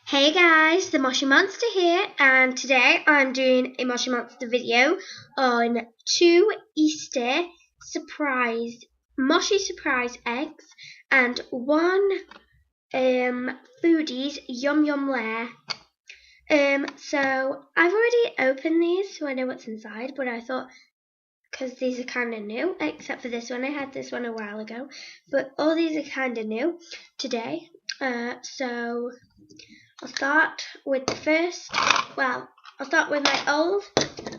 Hey guys, the Moshi Monster here, and today I'm doing a Moshi Monster video on 2 Easter Moshi surprise eggs and 1 foodies Yum Yum Lair. So I've already opened these, so I know what's inside, but I thought, because these are kind of new, except for this one, I had this one a while ago, but all these are kind of new today, so I'll start with I'll start with my old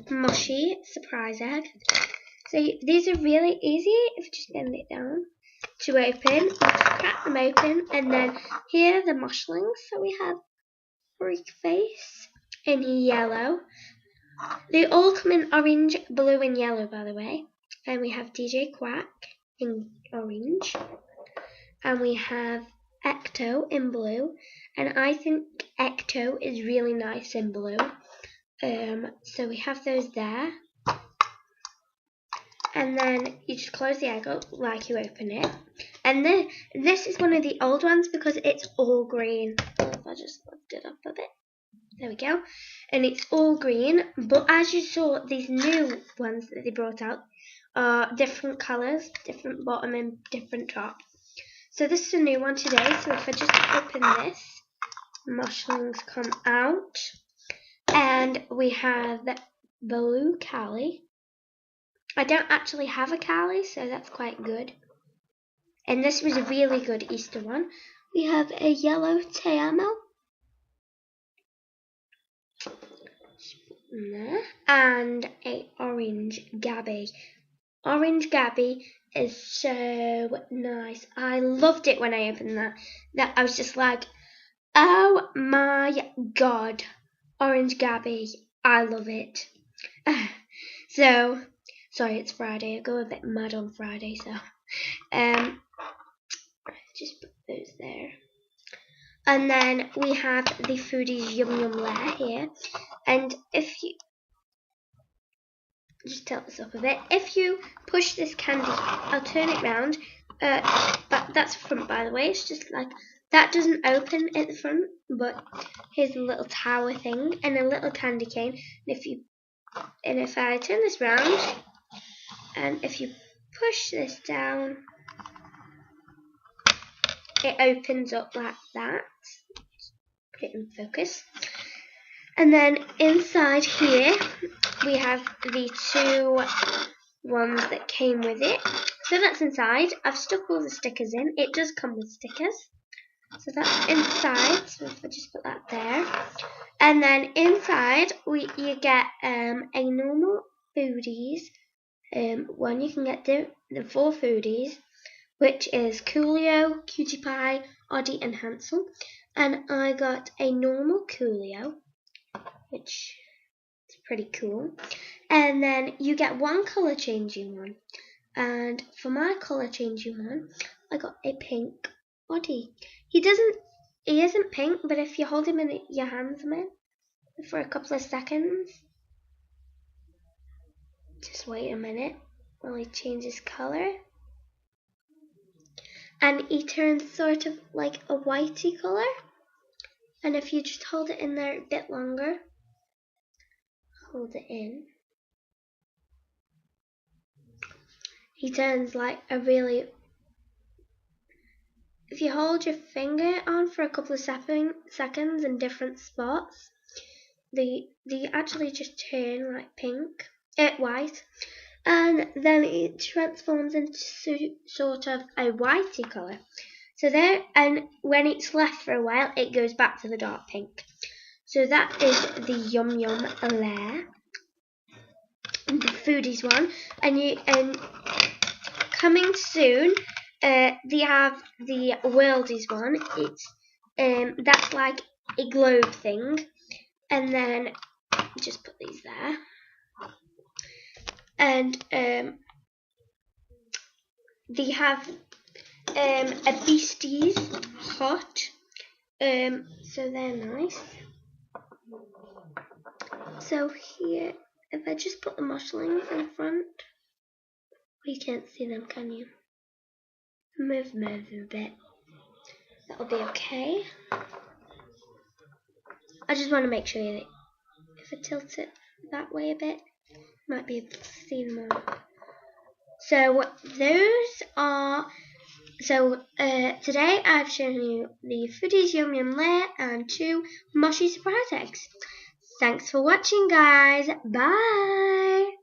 Moshi surprise egg. So these are really easy if you just get it down to open. Let's crack them open, and then here are the mushlings. So we have Freak Face in yellow. They all come in orange, blue, and yellow, by the way. And we have DJ Quack in orange, and we have Ecto in blue, and I think Ecto is really nice in blue. So we have those there, and then you just close the egg up like you open it. And then this is one of the old ones because it's all green. If I just lift it up a bit, there we go, and it's all green. But as you saw, these new ones that they brought out are different colours, different bottom and different top. So this is a new one today, so if I just open this, mushrooms come out, and we have blue Cali. I don't actually have a Cali, so that's quite good. And this was a really good Easter one. We have a yellow Te Amo, and a orange Gabby. Orange Gabby is so nice. I loved it when I opened that I was just like, oh my god, Orange Gabby, I love it. So sorry, it's Friday. I go a bit mad on Friday, so just put those there. And then we have the Foodies Yum Yum Lair here, and if you just tilt this up a bit, if you push this candy, I'll turn it round. But that's front, by the way. It's just like that doesn't open at the front, but here's a little tower thing and a little candy cane. And if I turn this round, and if you push this down, it opens up like that. Put it in focus. And then inside here, we have the 2 ones that came with it. So that's inside. I've stuck all the stickers in. It does come with stickers. So that's inside. So if I just put that there. And then inside, you get a normal foodies. One you can get the 4 foodies, which is Coolio, Cutie Pie, Oddie, and Hansel. And I got a normal Coolio, which is pretty cool. And then you get 1 colour changing one. And for my colour changing one, I got a pink Oddie. He isn't pink, but if you hold him in your hands for a couple of seconds, just wait a minute while he changes colour, and he turns sort of like a whitey colour. And if you just hold it in there a bit longer, hold it in, he turns like a really, if you hold your finger on for a couple of seconds in different spots, they actually just turn like white, and then it transforms into sort of a whitey colour. So there, and when it's left for a while, it goes back to the dark pink. So that is the Yum Yum Lair, the Foodies one, and coming soon, they have the Worldies one. It's that's like a globe thing, and then just put these there, and they have a Beasties hot, so they're nice. So here, if I just put the mushlings in front, you can't see them, can you? Move a bit. That'll be okay. I just want to make sure that if I tilt it that way a bit, might be able to see them all. So those are. So today I've shown you the Foodies Yum Yum Lair and 2 moshi surprise eggs. Thanks for watching, guys. Bye.